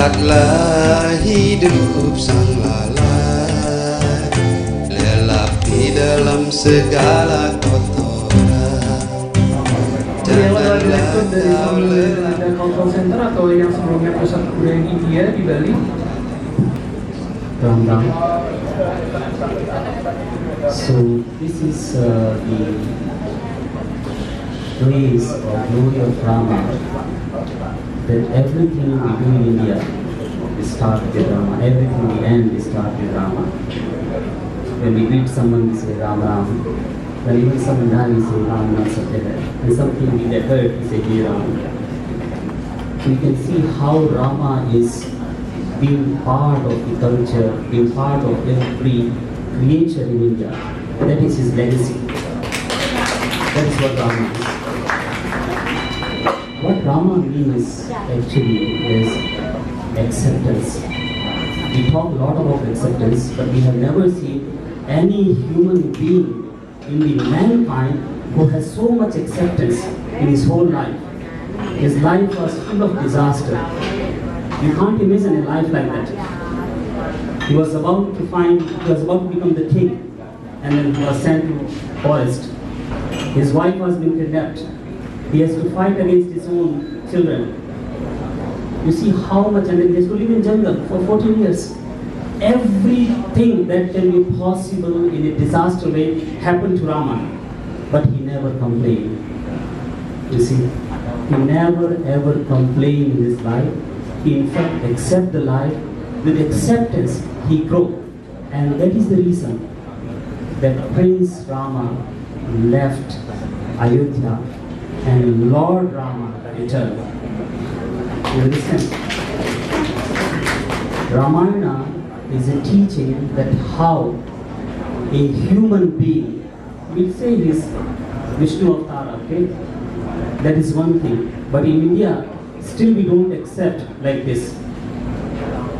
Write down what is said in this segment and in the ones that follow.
Lihatlah hidup sang lalai, lelap di dalam segala kotoran. Yang direktur dari Ramayana Cultural Center atau yang sebelumnya pusat kebudayaan India di Bali. Ram. So this is the praise or glory of Rama. That everything we do in India is start with Rama. Everything we end is start with Rama. When we greet someone, we say Ram Ram. When even someone dies, we say Ram Ram Satyada. And something we get hurt, we say Hey Ram. We can see how Rama is being part of the culture, being part of every creature in India. That is his legacy. That is what Rama is. What Rama means actually is acceptance. We talk a lot about acceptance, but we have never seen any human being in the mankind who has so much acceptance in his whole life. His life was full of disaster. You can't imagine a life like that. He was about to become the king, and then he was sent to forest. His wife was being kidnapped. He has to fight against his own children. You see how much, and then he has to live in jungle for 14 years. Everything that can be possible in a disaster way happened to Rama, but he never complained. You see, he never ever complained in his life. He in fact accepted the life. With acceptance, he grew, and that is the reason that Prince Rama left Ayodhya and Lord Rama returned. You understand? Ramayana is a teaching that how a human being, we'll say is Vishnu Avatar, okay? That is one thing. But in India, still we don't accept like this.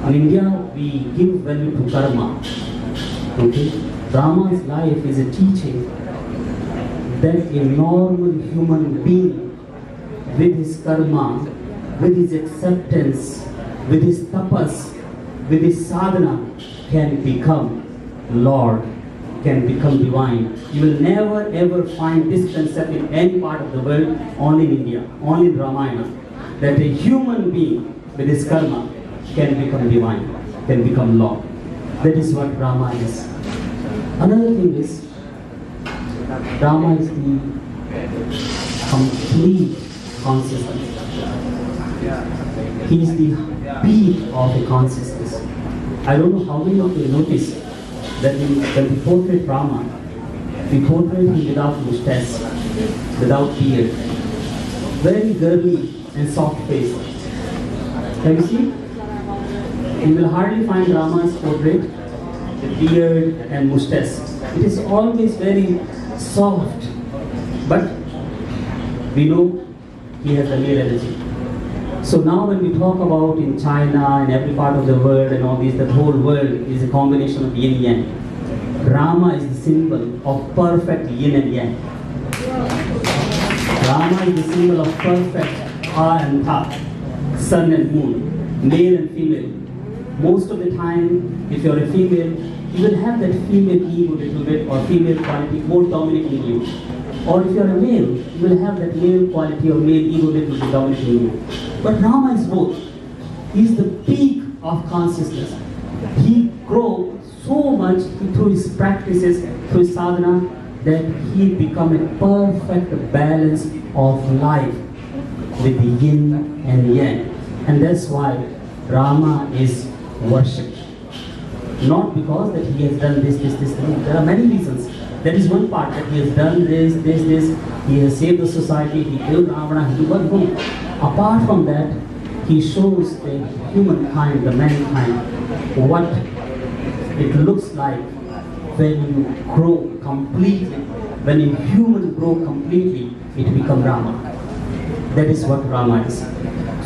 In India, we give value to karma. Okay? Rama's life is a teaching that a normal human being with his karma, with his acceptance, with his tapas, with his sadhana can become Lord, can become divine. You will never ever find this concept in any part of the world, only in India, only in Ramayana, that a human being with his karma can become divine, can become Lord. That is what Rama is. Another thing is, Rama is the complete consciousness. He is the beat of a consciousness. I don't know how many of you notice that when we portray Rama, we portray him without mustache, without beard, very girly and soft face. Have you seen? You will hardly find Rama's portrait with beard and mustache. It is always very soft, but we know he has a male energy. So now when we talk about in China and every part of the world and all these, the whole world is a combination of yin and yang. Rama is the symbol of perfect yin and yang. Rama is the symbol of perfect ha and ta, sun and moon, male and female. Most of the time, if you're a female, you will have that female ego a little bit, or female quality more dominating in you. Or if you're a male, you will have that male quality or male ego a little bit dominating in you. But Rama is both. He is the peak of consciousness. He grew so much through his practices, through his sadhana, that he become a perfect balance of life with the yin and yang. And that's why Rama is worshipped. Not because that he has done this. There are many reasons. That is one part, that he has done this. He has saved the society, he killed Ravana, he did what? No. Apart from that, he shows the humankind, the mankind, what it looks like when you grow completely. When a human grow completely, it becomes Rama. That is what Rama is.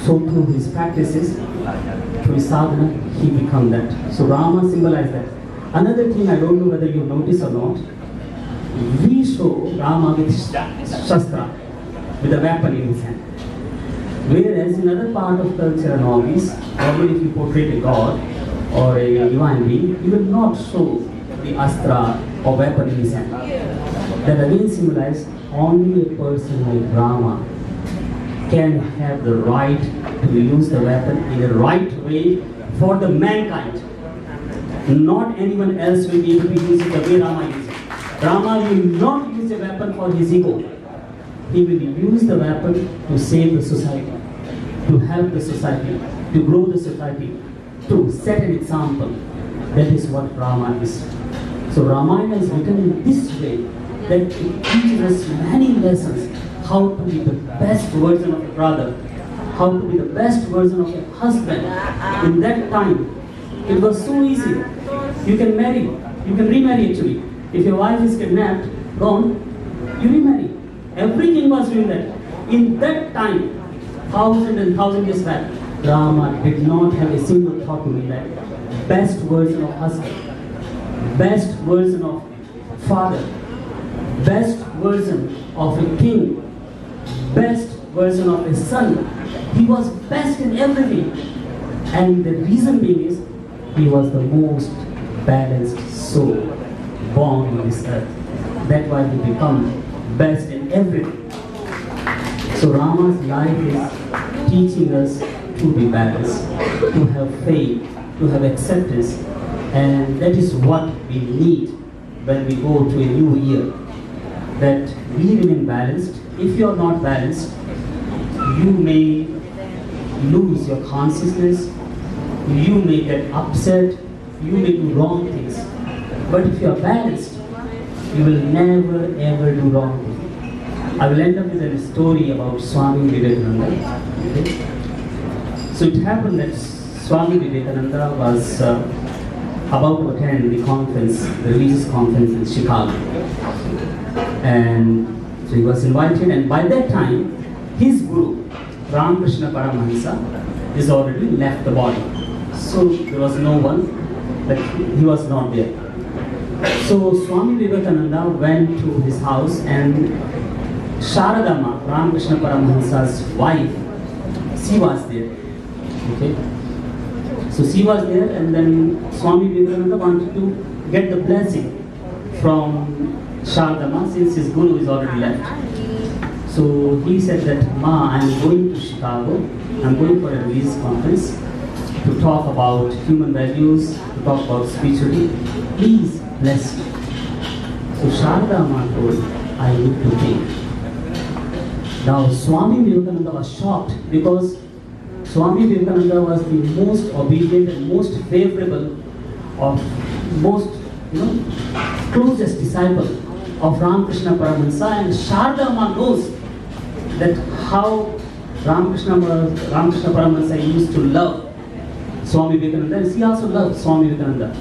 So through his practices, through his sadhana, he become that. So Rama symbolizes that. Another thing, I don't know whether you notice or not, we show Rama with Shastra, with a weapon in his hand. Whereas in other part of culture and hobbies, normally if you portray a god or a divine being, you will not show the astra or weapon in his hand. That again symbolizes only a person like Rama can have the right to use the weapon in the right way for the mankind. Not anyone else will be able to use it the way Rama uses it. Rama will not use a weapon for his ego. He will use the weapon to save the society, to help the society, to grow the society, to set an example. That is what Rama is. So Ramayana is written in this way that it teaches us many lessons. How to be the best version of a brother, how to be the best version of a husband. In that time, it was so easy. You can marry, you can remarry actually. If your wife is kidnapped, gone, you remarry. Every king was doing that. In that time, thousand and thousand years back, Rama did not have a single thought to be that best version of husband, best version of father, best version of a king, best version of a son. He was best in everything. And the reason being is, he was the most balanced soul born on this earth. That's why he became best in everything. So Rama's life is teaching us to be balanced, to have faith, to have acceptance. And that is what we need when we go to a new year. That we remain balanced. If you are not balanced, you may lose your consciousness, you may get upset, you may do wrong things. But if you are balanced, you will never ever do wrong things. I will end up with a story about Swami Vivekananda. Okay? So it happened that Swami Vivekananda was about to attend the conference, the religious conference in Chicago. And so he was invited, and by that time, his guru, Ramakrishna Paramahansa, is already left the body. So there was no one, but he was not there. So Swami Vivekananda went to his house, and Sharadama, Ramakrishna Paramahansa's wife, she was there. Okay? So she was there, and then Swami Vivekananda wanted to get the blessing from Sharadama, since his guru is already left. So he said that, Ma, I'm going to Chicago, I'm going for a religious conference to talk about human values, to talk about spirituality. Please bless me. So Sharadama told, I need to think. Now Swami Vivekananda was shocked because Swami Vivekananda was the most obedient and most favorable of most, closest disciple of Ramakrishna Paramahansa, and Sharadama knows that how Ramakrishna Paramahansa used to love Swami Vivekananda, and she also loved Swami Vivekananda,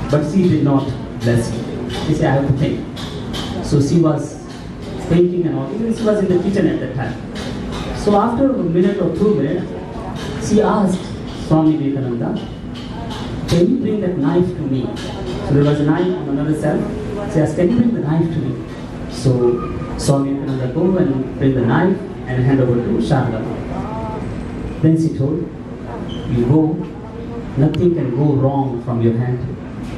but she did not bless him. She said, I have to think. So she was thinking and all, she was in the kitchen at that time. So after a minute or 2 minutes, she asked Swami Vivekananda, can you bring that knife to me? So there was a knife on another shelf. She asked, can you bring the knife to me? So Swami Vivekananda go and bring the knife and hand over to Sharadama. Then she told, you go, nothing can go wrong from your hand.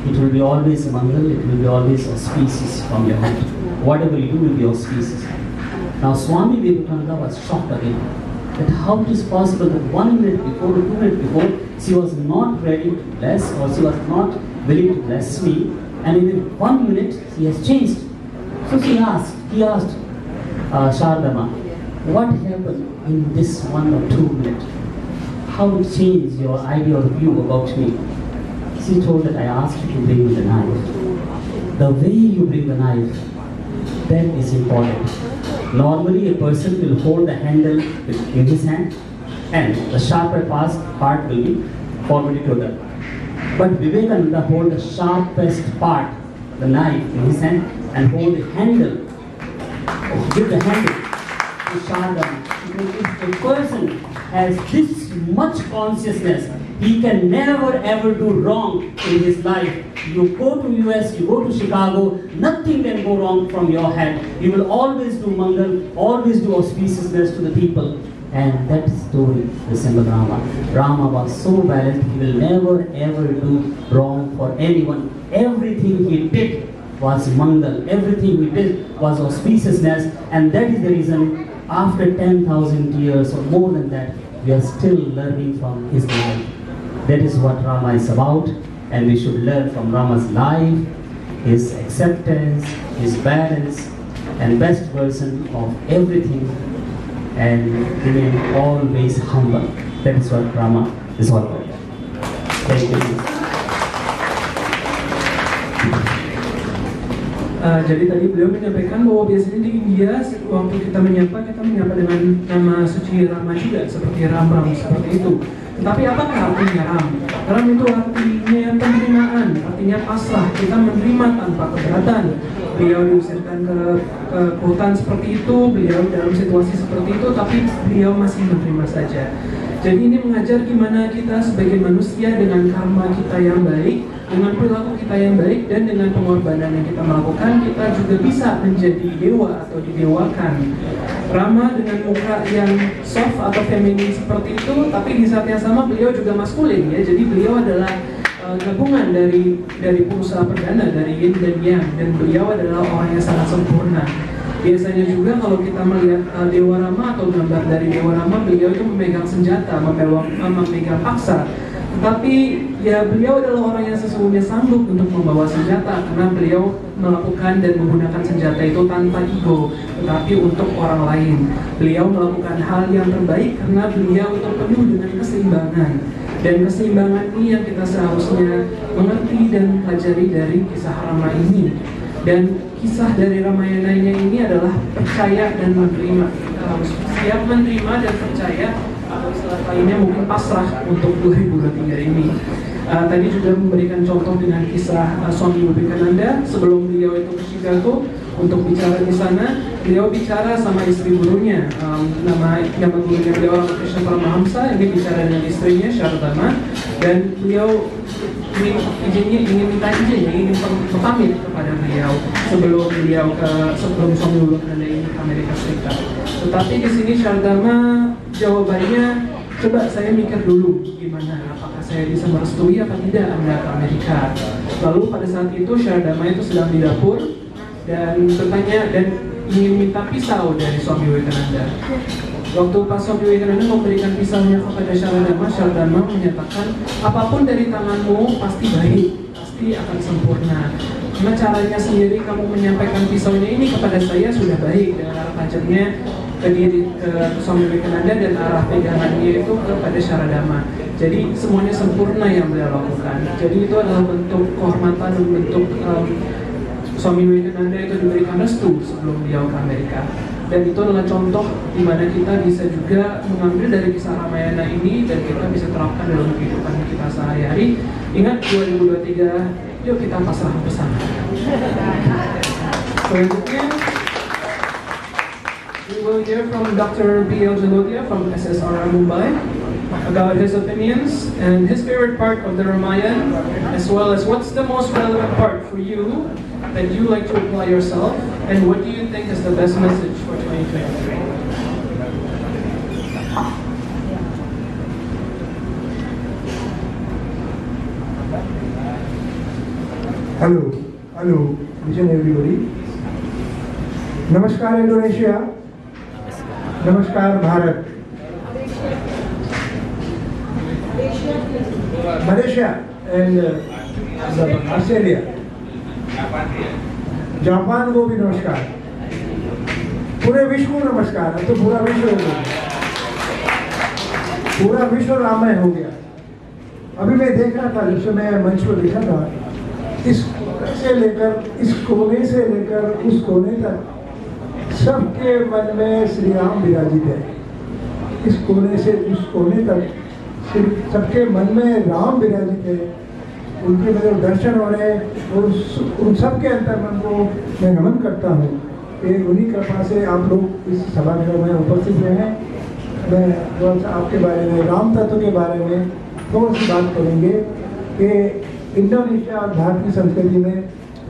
It will be always mangal, it will be always auspicious from your hand. Whatever you do will be auspicious. Now Swami Vivekananda was shocked again, that how it is possible that 1 minute before or 2 minutes before, she was not ready to bless, or she was not willing to bless me, and in 1 minute she has changed. So he asked Sharadama, what happened in this 1 or 2 minutes? How it changed your idea or view about me? She told that I asked you to bring me the knife. The way you bring the knife, that is important. Normally a person will hold the handle in his hand, and the sharper part will be forwarded to the. But Vivekananda hold the sharpest part, the knife in his hand, and hold the handle, give the handle to Sharadama. Because if a person has this much consciousness, he can never ever do wrong in his life. You go to US, you go to Chicago, nothing can go wrong from your hand. You will always do mangal, always do auspiciousness to the people. And that story resembles Rama. Rama was so balanced, he will never ever do wrong for anyone. Everything he did was mangal, everything he did was auspiciousness, and that is the reason after 10,000 years or more than that, we are still learning from his life. That is what Rama is about, and we should learn from Rama's life, his acceptance, his balance, and best version of everything, and remain always humble. That is what Rama is all about. Thank you. Jadi tadi beliau menyampaikan bahwa biasanya di India waktu kita menyapa dengan nama suci Rama juga, seperti Ram, seperti itu. Tetapi apakah artinya Ram? Ram itu artinya penerimaan, artinya pasrah. Kita menerima tanpa keberatan. Beliau diusirkan ke hutan seperti itu, beliau dalam situasi seperti itu, tapi beliau masih menerima saja. Jadi ini mengajar gimana kita sebagai manusia dengan karma kita yang baik, dengan perilaku kita yang baik, dan dengan pengorbanan yang kita melakukan, kita juga bisa menjadi dewa atau didewakan. Rama dengan muka yang soft atau feminin seperti itu, tapi di saat yang sama beliau juga maskulin ya. Jadi beliau adalah gabungan dari pengusaha perdana, dari yin dan yang, dan beliau adalah orang yang sangat sempurna. Biasanya juga kalau kita melihat Dewa Rama atau gambar dari Dewa Rama, beliau itu memegang senjata, memegang paksa. Tetapi ya beliau adalah orang yang sesungguhnya sanggup untuk membawa senjata, karena beliau melakukan dan menggunakan senjata itu tanpa ego, tetapi untuk orang lain. Beliau melakukan hal yang terbaik karena beliau itu penuh dengan keseimbangan. Dan keseimbangan ini yang kita seharusnya mengerti dan pelajari dari kisah Rama ini. Dan kisah dari Ramayana-nya ini adalah percaya dan menerima. Kita harus siap menerima dan percaya, atau istilah lainnya mungkin pasrah untuk 2023 ini. Tadi juga memberikan contoh dengan kisah Swami Vivekananda sebelum beliau itu ke Chicago untuk bicara di sana. Beliau bicara sama istri gurunya, nama gurunya beliau Krishna Paramahamsa. Ini bicara dengan istrinya Shardama, dan beliau ingin minta izin, ingin pamit kepada beliau sebelum Swami Vivekananda ini ke Amerika Serikat. Tetapi di sini Shardama jawabannya, coba saya mikir dulu gimana, apakah saya bisa merestui apa tidak Anda ke Amerika. Lalu pada saat itu Shardama itu sedang di dapur dan bertanya dan ingin minta pisau dari Swami Vivekananda. Waktu pas Swami Vivekananda memberikan pisaunya kepada Shardama menyatakan, apapun dari tanganmu pasti baik, pasti akan sempurna. Karena caranya sendiri kamu menyampaikan pisaunya ini kepada saya sudah baik, dengan arah tajamnya ke Swami Vivekananda dan arah pegangannya itu kepada Shardama. Jadi semuanya sempurna yang beliau lakukan. Jadi itu adalah bentuk kehormatan dan bentuk Swami Vivekananda itu diberikan restu sebelum beliau ke Amerika. Dan itu adalah contoh di mana kita bisa juga mengambil dari kisah Ramayana ini dan kita bisa terapkan dalam kehidupan kita sehari-hari. Ingat 2023, yuk kita pasrah bersama. Selanjutnya, we will hear from Dr. B.L. Jalodia from SSR Mumbai about his opinions and his favorite part of the Ramayana, as well as what's the most relevant part for you that you like to apply yourself, and what do you think is the best message for 2023? Hello, each and everybody. Namaskar Indonesia. Namaskar Bharat. Malaysia and Australia. Japan को भी नमस्कार. पूरे विश्व को नमस्कार. अब तो पूरा विश्व हो गया, पूरा विश्व राममय हो गया. अभी मैं देख रहा था, जब से मैं मंच पर देखा था, इस से लेकर इस कोने से लेकर उस कोने तक सबके मन में श्री राम विराजित है. इस कोने से उस कोने तक सबके मन में राम विराजित है. उनके मतलब दर्शन हो रहे हैं और उन सब के अंतर्मन को मैं नमन करता हूँ कि उन्हीं कृपा से आप लोग इस सभागृह में उपस्थित हुए हैं. मैं थोड़ा सा आपके बारे में, राम तत्व के बारे में थोड़ी सी बात करेंगे कि इंडोनेशिया और भारत की संस्कृति में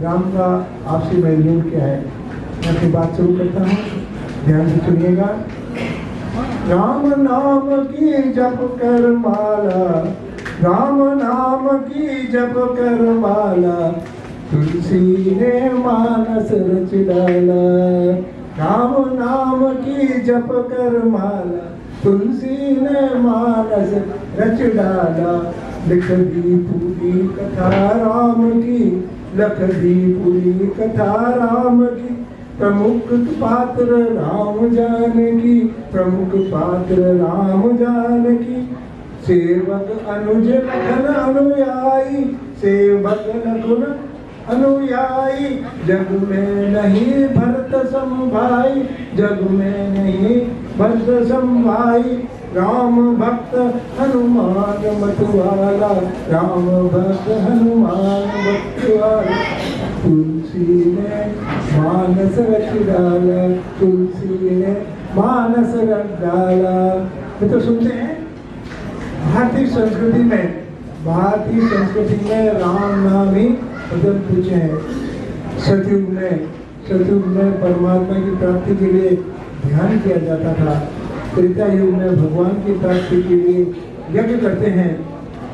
राम का आपसी मेलजोल क्या है. मैं अपनी बात शुरू करता हूँ, ध्यान से सुनिएगा. राम नाम की जप कर माला, राम नाम की जप कर माला, तुलसी ने मानस रच डाला। राम नाम की जप कर माला, तुलसी ने मानस रच डाला। लिख दी पूरी कथा राम की, लिख दी पूरी कथा राम की, प्रमुख पात्र राम जानकी, प्रमुख पात्र राम जानकी। सेवक अनुज लखन अनुयायी, सेवक लखन अनुयायी, जग में नहीं भरत संभाई, जग में नहीं भरत संभाई। राम भक्त हनुमान मतवाला, राम भक्त हनुमान मतवाला। तुलसी ने मानस रच डाला, तुलसी ने मानस रच डाला। ये तो सुनते हैं भारतीय संस्कृति में, भारतीय संस्कृति में राम नाम ही पदम पूछे हैं। सतयुग में परमात्मा की प्राप्ति के लिए ध्यान किया जाता था। त्रेता युग में भगवान की प्राप्ति के लिए यज्ञ करते हैं।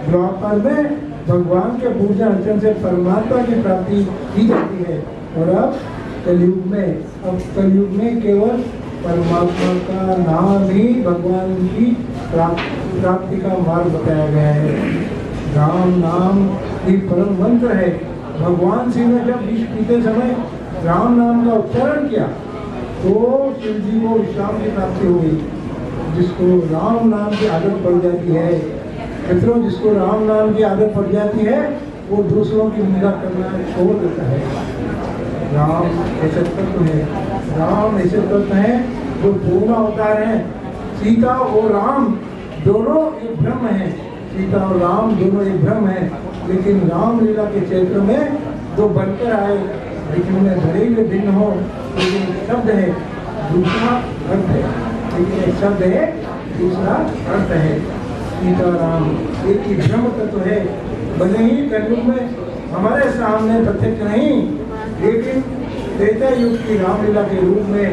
द्वापर में भगवान के पूजा अर्चन से परमात्मा की प्राप्ति की जाती है। और अब कलयुग में केवल परमात्मा का नाम ही भगवान की प्राप्ति का मार्ग बताया गया है। राम नाम ही परम मंत्र है। भगवान शिव ने जब विष पीते समय राम नाम का उच्चारण किया तो शिव जी को विश्राम की प्राप्ति हो गई। जिसको राम नाम की आदत पड़ जाती है, मित्रों, जिसको राम नाम की आदत पड़ जाती है वो दूसरों की निंदा करना छोड़ देता है। राम ऐसे तत्व है, राम ऐसे तत्व है जो पूर्ण अवतार है। सीता और राम दोनों एक ब्रह्म है, सीता और राम दोनों एक ब्रह्म है। लेकिन राम लीला के क्षेत्र में दो बनकर आए, लेकिन उन्हें भले ही भिन्न हो, लेकिन एक शब्द है दूसरा अर्थ है, लेकिन एक शब्द है दूसरा अर्थ है। सीता राम एक ही ब्रह्म तत्व है। भले ही कलयुग में हमारे सामने प्रत्यक्ष नहीं, लेकिन त्रेता युग की रामलीला के रूप में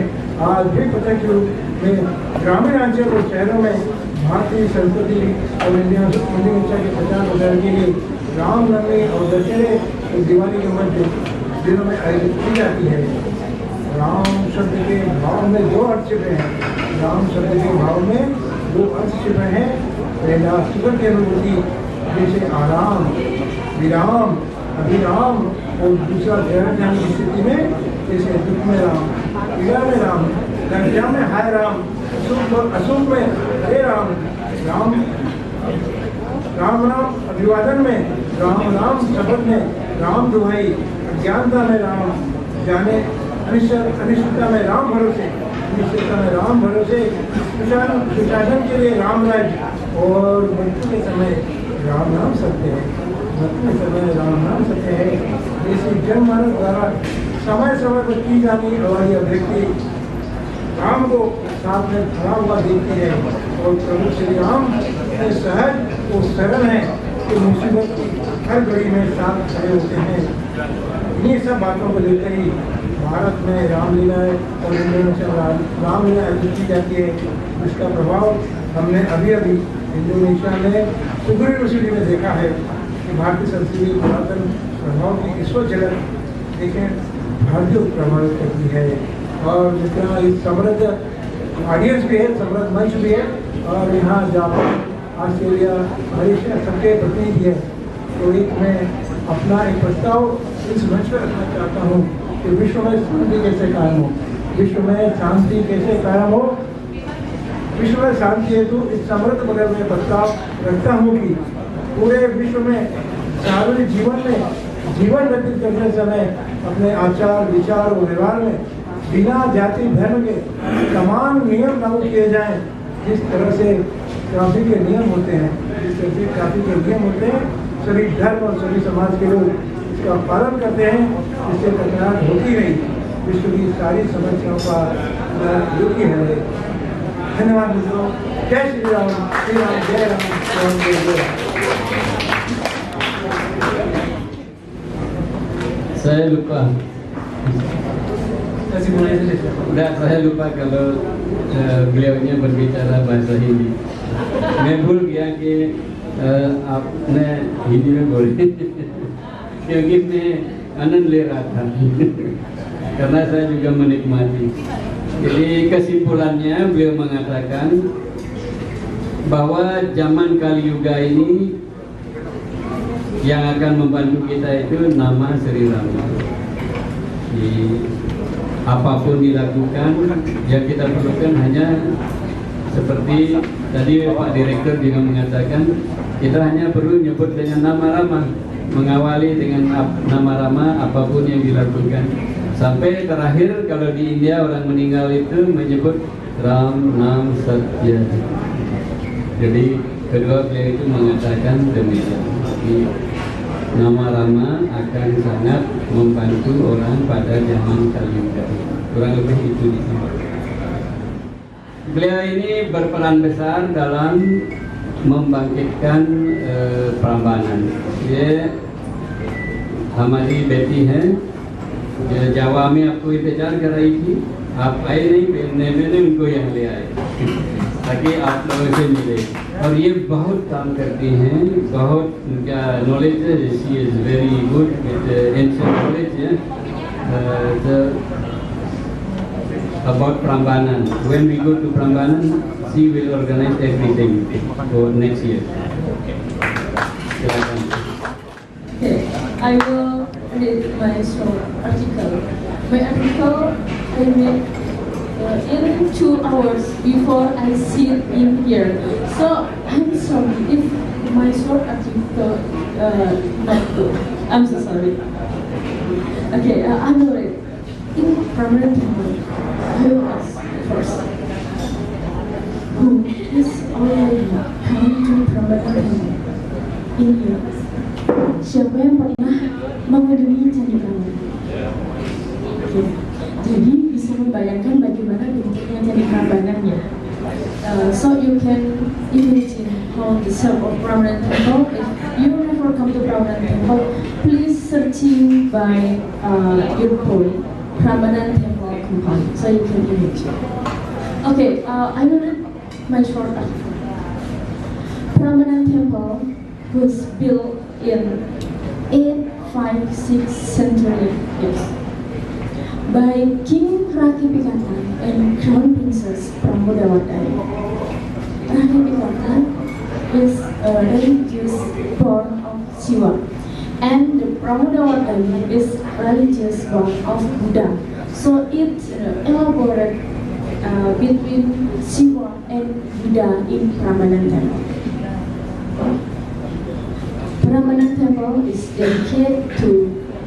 आज भी प्रत्यक्ष रूप में ग्रामीण अंचल और शहरों में भारतीय संस्कृति और इंडिया के प्रचार प्रसार के लिए रामनवमी और दशहरे और दिवाली के मध्य दिनों में आयोजित की जाती है। राम शब्द के भाव में दो अर्थ छिपे हैं। राम शब्द के भाव में दो अर्थ छिपे हैं। पहला सुख की अनुभूति जैसे आराम, विराम, अभिराम, और दूसरा जय ज्ञान की स्थिति में जैसे दुख में राम, पीड़ा में राम, लज्जा में हाय राम, अशुभ में हरे राम, राम राम राम अभिवादन में, राम राम शब्द में, राम दुहाई, अज्ञानता में राम, जाने अनिश्चितता में राम भरोसे, अनिश्चितता में राम भरोसे, सुशासन के लिए राम राज्य, और मृत्यु के समय राम नाम सत्य है, मृत्यु के समय राम नाम सत्य है। जैसे जनमानस द्वारा समय समय पर की जाने वाली अभिव्यक्ति राम को साथ में खड़ा हुआ देखती है, और प्रभु श्री राम सहज और सरल है कि मुसीबत की हर घड़ी में साथ खड़े होते हैं। इन्हीं सब बातों को लेकर ही भारत में रामलीला और इंडोनेशिया रामलीला आयोजित की जाती है। इसका प्रभाव हमने अभी अभी इंडोनेशिया में सुगुर यूनिवर्सिटी में देखा है कि भारतीय संस्कृति पुरातन प्रभाव की ईश्वर झलक देखें भारतीय प्रभावित करती है। और जितना इस समृद्ध ऑडियंस भी है, समृद्ध मंच भी है, और यहाँ जापान, ऑस्ट्रेलिया, मलेशिया सबके प्रतिनिधि है। तो एक मैं अपना एक प्रस्ताव इस मंच पर रखना चाहता हूँ कि विश्व में शांति कैसे कायम हो, विश्व में शांति कैसे कायम हो। विश्व में शांति हेतु इस समृद्ध मगर में प्रस्ताव रखता हूँ कि पूरे विश्व में सार्वजनिक जीवन में जीवन व्यतीत करते समय अपने आचार, विचार और व्यवहार में बिना जाति धर्म के समान नियम लागू किए जाएं। जिस तरह से ट्रैफिक के नियम होते हैं, जिस तरह से ट्रैफिक के नियम होते हैं, सभी धर्म और सभी समाज के लोग इसका पालन करते हैं, इससे टकराहट होती नहीं। विश्व की सारी समस्याओं का योगी है। धन्यवाद मित्रों। जय श्री राम, श्री राम जय राम, राम जय जय। Saya lupa. Kasih mulai saja. Enggak, saya lupa kalau beliaunya berbicara bahasa Hindi. मैं भूल गया कि आपने हिंदी में बोले क्योंकि मैं आनंद ले रहा था karena saya juga menikmati. Jadi kesimpulannya beliau mengatakan bahwa zaman Kali Yuga ini yang akan membantu kita itu nama Sri Rama. Apapun dilakukan, yang kita perlukan hanya seperti tadi Pak Direktur juga mengatakan, kita hanya perlu nyebut dengan nama Rama, mengawali dengan nama Rama apapun yang dilakukan. Sampai terakhir kalau di India orang meninggal itu menyebut Ram Nam Satya. Jadi kedua beliau itu mengatakan demikian. Nama Rama akan sangat membantu orang pada zaman Kali Yuga. Kurang lebih itu di sini. Beliau ini berperan besar dalam membangkitkan Prambanan. Dia हमारी बेटी है जावा में आपको इंतजार कर रही थी, आप आए नहीं, मैंने उनको यहाँ ले आए ताकि आप लोगों से मिले। और ये बहुत काम करती हैं, बहुत उनका नॉलेज है, she is very good with ancient knowledge about Prambanan. When we go to Prambanan, she will organize everything for next year. Okay, I will read my short article. My article I made in 2 hours before I sit in here. So I'm sorry if my short article not good. I'm so sorry. Okay, I will read. In permanent temple, I will ask first, who is already coming to permanent temple in here? Siapa yang pernah mengunjungi Candi Prambanan? Okay. Jadi bisa membayangkan bagaimana bentuknya Candi Prambanan ya. So you can imagine how the shape of Prambanan temple. If you never come to Prambanan temple, please searching by your phone Prambanan temple compound, so you can imagine. Okay, I will read my short article. Prambanan temple was built in 856 century years by King Rakipikata and Crown Princess Pramodawardhani. Rakipikata is a religious born of Shiva, and the Pramodawardhani is religious born of Buddha. So it elaborate between Shiva and Buddha in Prambanan temple. Prambanan temple is dedicated to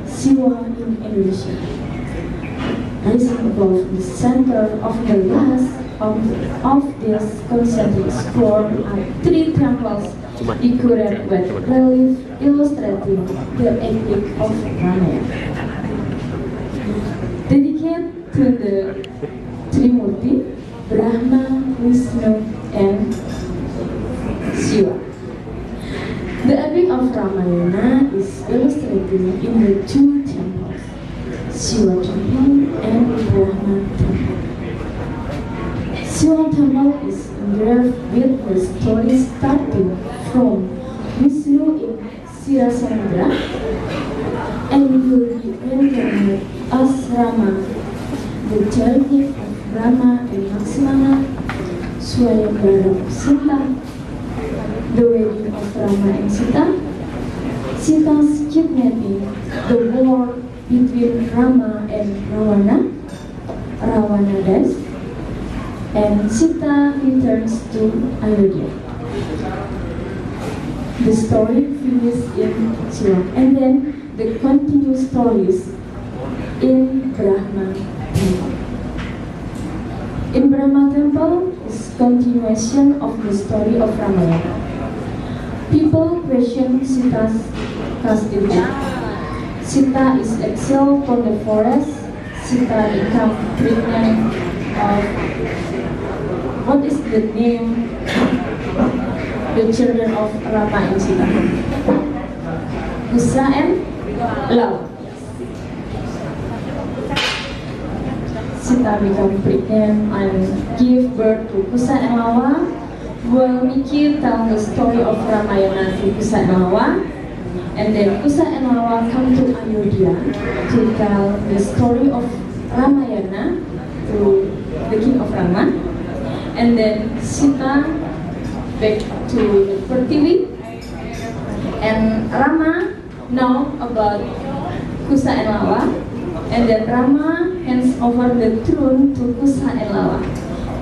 Shiva in Indonesia. Rising above the center of the last of this concentric floor are 3 temples decorated with relief illustrating the epic of Ramayana. Dedicated to the Trimurti, Brahma, Vishnu, and Shiva. The epic of Ramayana is illustrated in the 2 temples, Shiva temple and Brahma temple. Shiva temple is engraved with the story starting from Vishnu in Sirasamudra and will be reincarnated as Rama, the journey of Rama and Lakshmana, Swayambara of Sita, the wedding of Rama and Sita, Sita's kidnapping, the war between Rama and Ravana, Ravana dies, and Sita returns to Ayodhya. The story finishes in Shiva, and then the continuous stories in Brahma temple. In Brahma temple is continuation of the story of Ramayana. People question Sita's custody. Sita is exiled from the forest. Sita becomes pregnant of, what is the name, the children of Rama and Sita? Kusra and Love. Sita become pregnant and give birth to Kusa and Lawa, will Miki tell the story of Ramayana to Kusa and Lawa, and then Kusa and Lawa come to Ayodhya to tell the story of Ramayana to the king of Rama, and then Sita back to Pertiwi, and Rama know about Kusa and Lawa, and then Rama hands over the throne to Kusa and Lawa,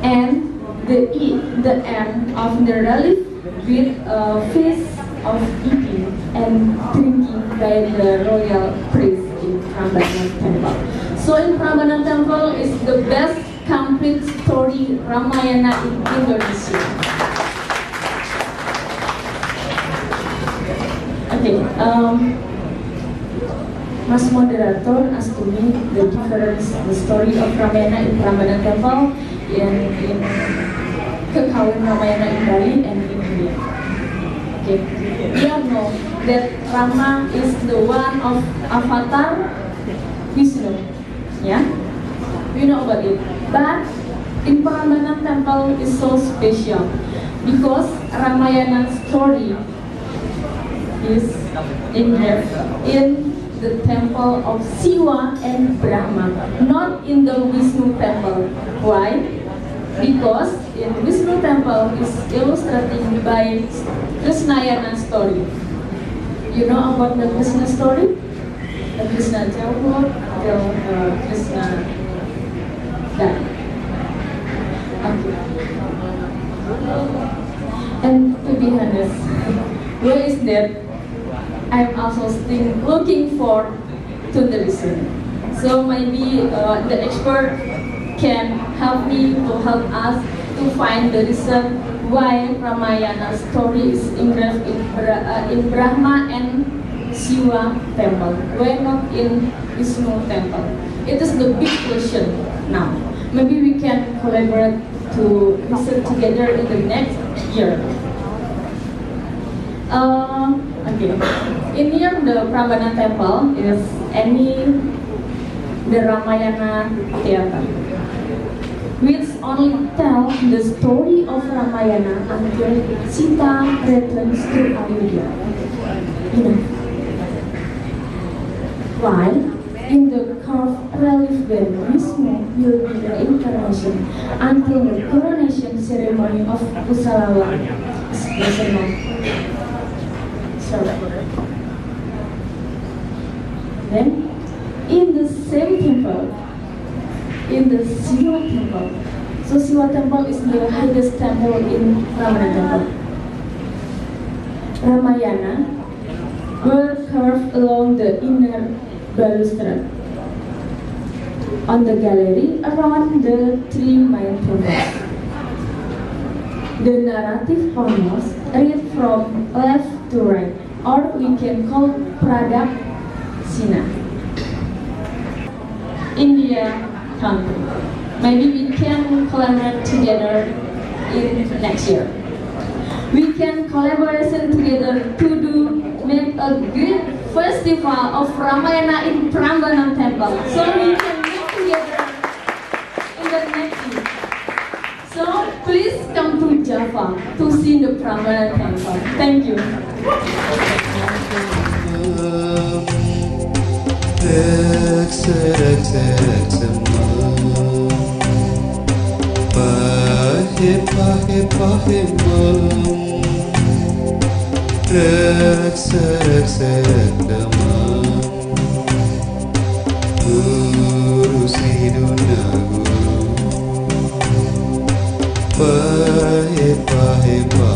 and the end of the relief with a feast of eating and drinking by the royal priest in Prambanan Temple. So in Prambanan Temple is the best complete story Ramayana in Indonesia. Okay, Mas Moderator asked to me the difference, the story of Ramayana in Prambanan Temple, in Kekawin Ramayana in Bali and in India. Okay, we all know that Rama is the one of Avatar Vishnu. Yeah, we know about it. But in Prambanan Temple is so special because Ramayana story is engraved in the temple of Siva and Brahma, not in the Vishnu temple. Why? Because in Vishnu temple is illustrated by Krishnayana story. You know about the Krishna story? The Krishna childhood till Krishna died. Okay. And to be honest, where is that? I'm also still looking for to the reason. So maybe the expert can help me to help us to find the reason why Ramayana story is engraved in Brahma and Shiva temple, why not in Vishnu temple? It is the big question now. Maybe we can collaborate to research together in the next year. Okay. In near the Prambanan temple is the Ramayana theater, which only tell the story of Ramayana until Sita returns to Ayodhya. While in the carved relief when Vishnu will be the incarnation until the coronation ceremony of Kusalawa is present. Then, in the same temple, in the Siva temple, so Siva temple is the highest temple in Ramayana temple. Ramayana were carved along the inner balustrade on the gallery around the three main temples. The narrative honors read from left to right, or we can call product Sina. India country. Maybe we can collaborate together in next year. We can collaboration together to make a great festival of Ramayana in Prambanan Temple. So we can live together in the next year. So please come to Java to see the Prambanan Temple. Thank you. Pahe pahe pahe